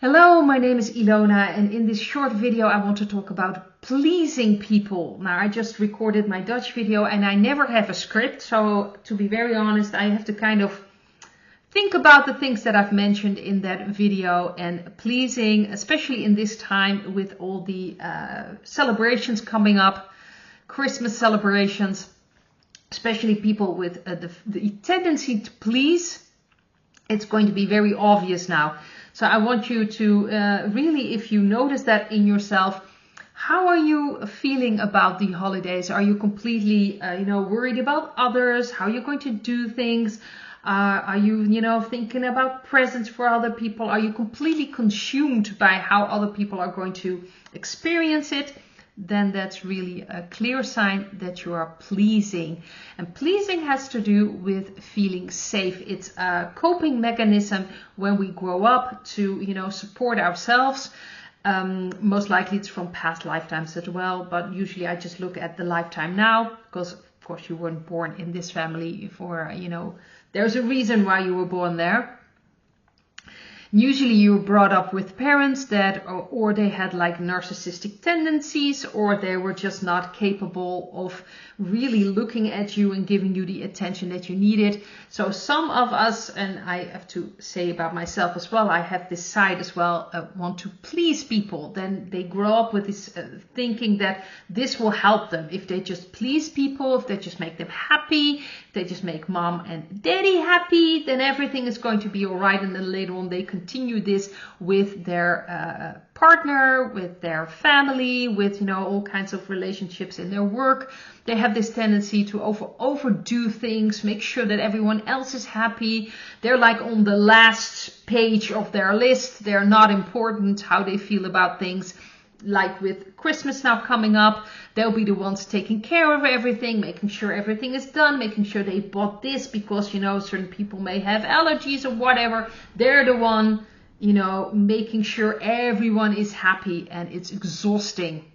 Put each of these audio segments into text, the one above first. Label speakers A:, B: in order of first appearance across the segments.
A: Hello, my name is Ilona, and in this short video I want to talk about pleasing people. Now, I just recorded my Dutch video and I never have a script, so to be very honest, I have to kind of think about the things that I've mentioned in that video. And pleasing, especially in this time with all the celebrations coming up, Christmas celebrations, especially people with the tendency to please, it's going to be very obvious now. So I want you to really, if you notice that in yourself, how are you feeling about the holidays? Are you completely, worried about others? How are you going to do things? Are you, thinking about presents for other people? Are you completely consumed by how other people are going to experience it? Then that's really a clear sign that you are pleasing. And pleasing has to do with feeling safe. It's a coping mechanism when we grow up to, support ourselves. Most likely it's from past lifetimes as well, but usually I just look at the lifetime now because, of course, you weren't born in this family for, there's a reason why you were born there. Usually you were brought up with parents that, or they had like narcissistic tendencies, or they were just not capable of really looking at you and giving you the attention that you needed. So some of us, and I have to say about myself as well, I have this side as well, want to please people. Then they grow up with this thinking that this will help them. If they just please people, if they just make them happy, if they just make mom and daddy happy, then everything is going to be all right. And then later on they continue this with their partner, with their family, with all kinds of relationships in their work. They have this tendency to overdo things, make sure that everyone else is happy. They're like on the last page of their list. They're not important how they feel about things. Like with Christmas now coming up, they'll be the ones taking care of everything, making sure everything is done, making sure they bought this because, certain people may have allergies or whatever. They're the one, making sure everyone is happy, and it's exhausting.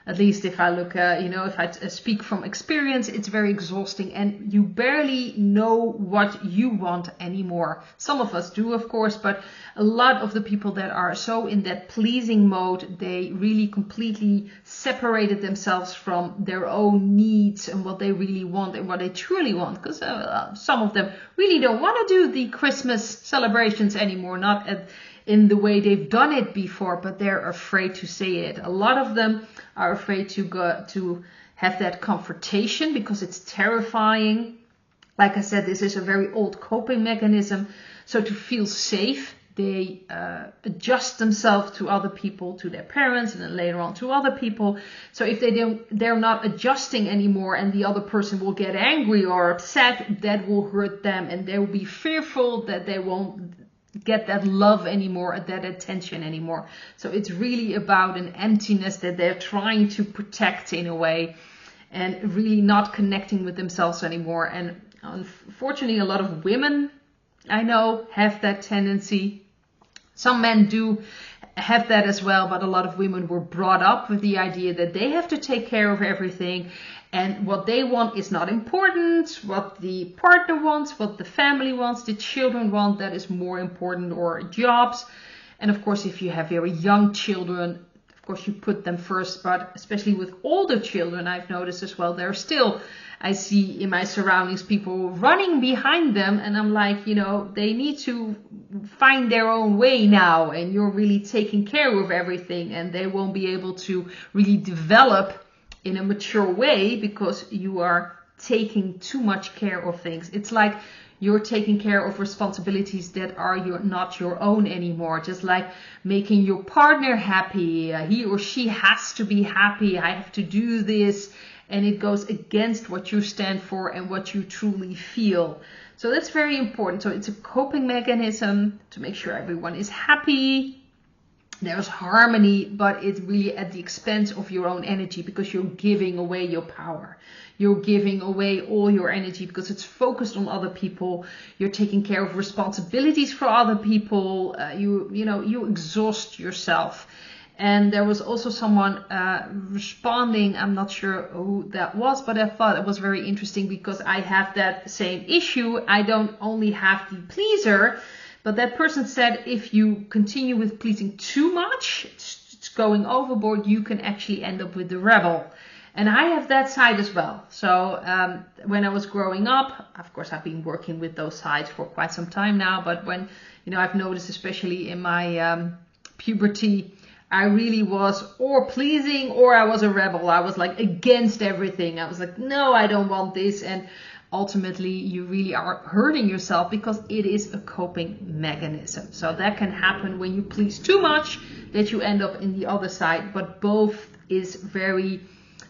A: At least if I look, if I speak from experience, it's very exhausting and you barely know what you want anymore. Some of us do, of course, but a lot of the people that are so in that pleasing mode, they really completely separated themselves from their own needs and what they really want and what they truly want. Because some of them really don't want to do the Christmas celebrations anymore, not in the way they've done it before, but they're afraid to say it. A lot of them are afraid to have that confrontation because it's terrifying. Like I said, this is a very old coping mechanism. So to feel safe, they adjust themselves to other people, to their parents, and then later on to other people. So if they're not adjusting anymore, and the other person will get angry or upset, that will hurt them, and they will be fearful that they won't get that love anymore, that attention anymore. So it's really about an emptiness that they're trying to protect in a way, and really not connecting with themselves anymore. And unfortunately, a lot of women I know have that tendency. Some men do have that as well, but a lot of women were brought up with the idea that they have to take care of everything, and what they want is not important. What the partner wants, what the family wants, the children want, that is more important, or jobs. And of course, if you have very young children, of course you put them first, but especially with older children, I've noticed as well, they're still, I see in my surroundings people running behind them, and I'm like, they need to find their own way now, and you're really taking care of everything, and they won't be able to really develop in a mature way because you are taking too much care of things. It's like you're taking care of responsibilities that are not your own anymore. Just like making your partner happy. He or she has to be happy. I have to do this. And it goes against what you stand for and what you truly feel. So that's very important. So it's a coping mechanism to make sure everyone is happy. There's harmony, but it's really at the expense of your own energy because you're giving away your power. You're giving away all your energy because it's focused on other people. You're taking care of responsibilities for other people. You exhaust yourself. And there was also someone responding. I'm not sure who that was, but I thought it was very interesting because I have that same issue. I don't only have the pleaser, But that person said if you continue with pleasing too much, it's going overboard, you can actually end up with the rebel. And I have that side as well. So when I was growing up, of course, I've been working with those sides for quite some time now. But when, I've noticed, especially in my puberty, I really was or pleasing or I was a rebel. I was like against everything. I was like, no, I don't want this. And ultimately, you really are hurting yourself because it is a coping mechanism. So that can happen when you please too much, that you end up in the other side. But both is very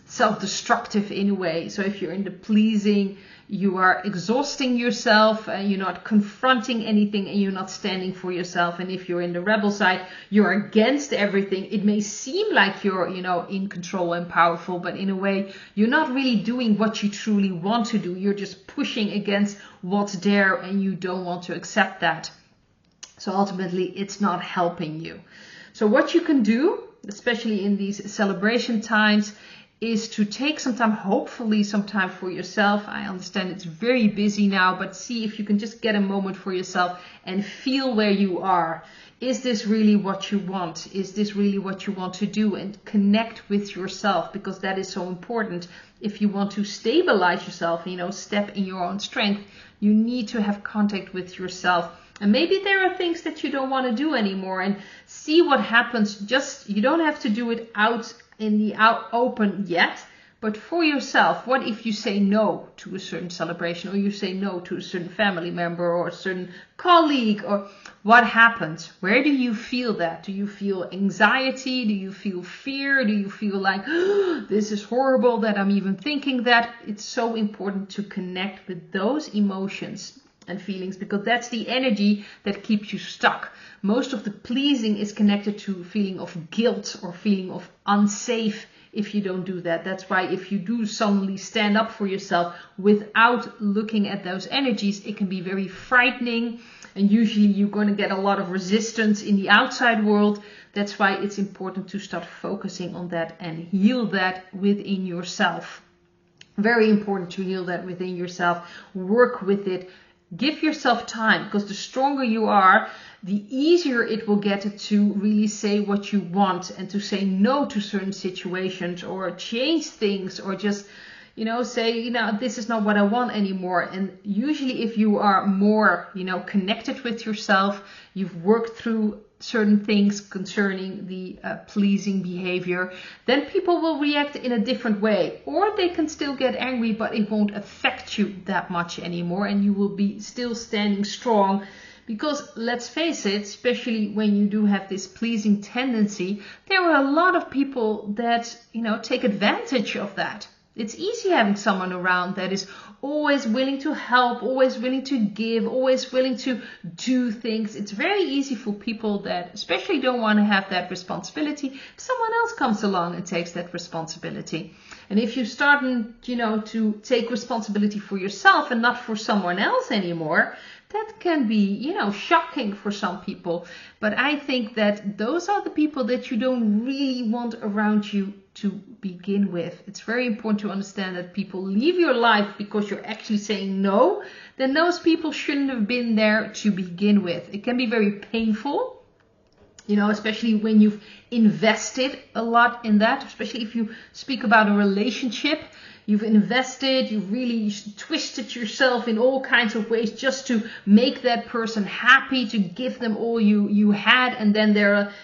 A: self-destructive in a way. So if you're in the pleasing, you are exhausting yourself and you're not confronting anything and you're not standing for yourself. And if you're in the rebel side, you're against everything. It may seem like you're, in control and powerful, but in a way, you're not really doing what you truly want to do. You're just pushing against what's there and you don't want to accept that. So ultimately, it's not helping you. So what you can do, especially in these celebration times, is to take some time, hopefully some time for yourself. I understand it's very busy now, but see if you can just get a moment for yourself and feel where you are. Is this really what you want? Is this really what you want to do? And connect with yourself, because that is so important. If you want to stabilize yourself, step in your own strength, you need to have contact with yourself. And maybe there are things that you don't want to do anymore, and see what happens. You don't have to do it out in the open yet, but for yourself. What if you say no to a certain celebration, or you say no to a certain family member or a certain colleague, or what happens? Where do you feel that? Do you feel anxiety? Do you feel fear? Do you feel like, oh, this is horrible that I'm even thinking that? It's so important to connect with those emotions and feelings, because that's the energy that keeps you stuck. Most of the pleasing is connected to feeling of guilt or feeling of unsafe if you don't do that. That's why if you do suddenly stand up for yourself without looking at those energies, it can be very frightening, and usually you're going to get a lot of resistance in the outside world. That's why it's important to start focusing on that and heal that within yourself. Very important to heal that within yourself. Work with it. Give yourself time, because the stronger you are, the easier it will get to really say what you want and to say no to certain situations or change things, or just, say, this is not what I want anymore. And usually if you are more, connected with yourself, you've worked through certain things concerning the pleasing behavior, then people will react in a different way, or they can still get angry, but it won't affect you that much anymore, and you will be still standing strong. Because let's face it, especially when you do have this pleasing tendency, there are a lot of people that, take advantage of that. It's easy having someone around that is always willing to help, always willing to give, always willing to do things. It's very easy for people that especially don't want to have that responsibility if someone else comes along and takes that responsibility. And if you start, to take responsibility for yourself and not for someone else anymore, that can be, shocking for some people. But I think that those are the people that you don't really want around you to begin with. It's very important to understand that people leave your life because you're actually saying no, then those people shouldn't have been there to begin with. It can be very painful, especially when you've invested a lot in that, especially if you speak about a relationship. You've invested, you've really twisted yourself in all kinds of ways just to make that person happy, to give them all you had. And then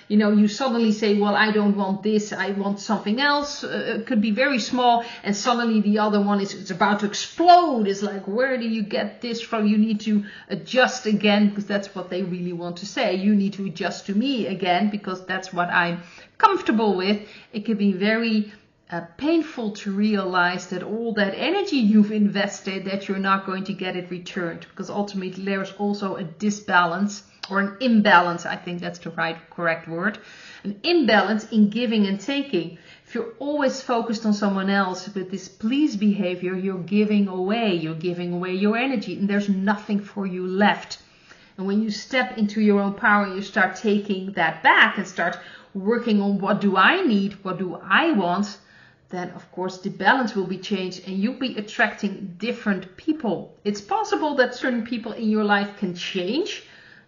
A: you suddenly say, well, I don't want this, I want something else. It could be very small. And suddenly the other one is about to explode. It's like, where do you get this from? You need to adjust again, because that's what they really want to say. You need to adjust to me again, because that's what I'm comfortable with. It can be very painful to realize that all that energy you've invested, that you're not going to get it returned, because ultimately there's also a disbalance, or an imbalance, I think that's the correct word, an imbalance in giving and taking. If you're always focused on someone else with this please behavior, you're giving away your energy, and there's nothing for you left. And when you step into your own power, you start taking that back and start working on what do I need, what do I want, then of course the balance will be changed and you'll be attracting different people. It's possible that certain people in your life can change,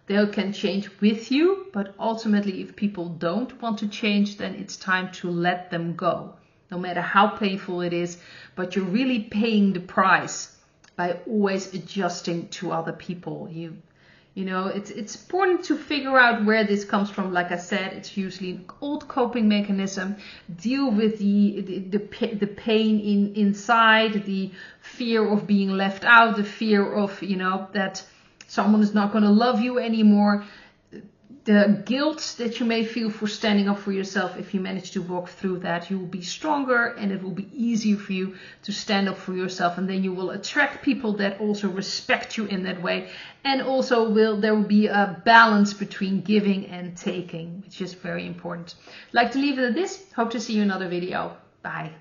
A: They can change with you, but ultimately if people don't want to change, then it's time to let them go. No matter how painful it is, but you're really paying the price by always adjusting to other people. You know, it's important to figure out where this comes from. Like I said, it's usually an old coping mechanism. Deal with the pain inside, the fear of being left out, the fear of, you know, that someone is not going to love you anymore. The guilt that you may feel for standing up for yourself. If you manage to walk through that, you will be stronger and it will be easier for you to stand up for yourself. And then you will attract people that also respect you in that way. And also there will be a balance between giving and taking, which is very important. I'd like to leave it at this. Hope to see you in another video. Bye.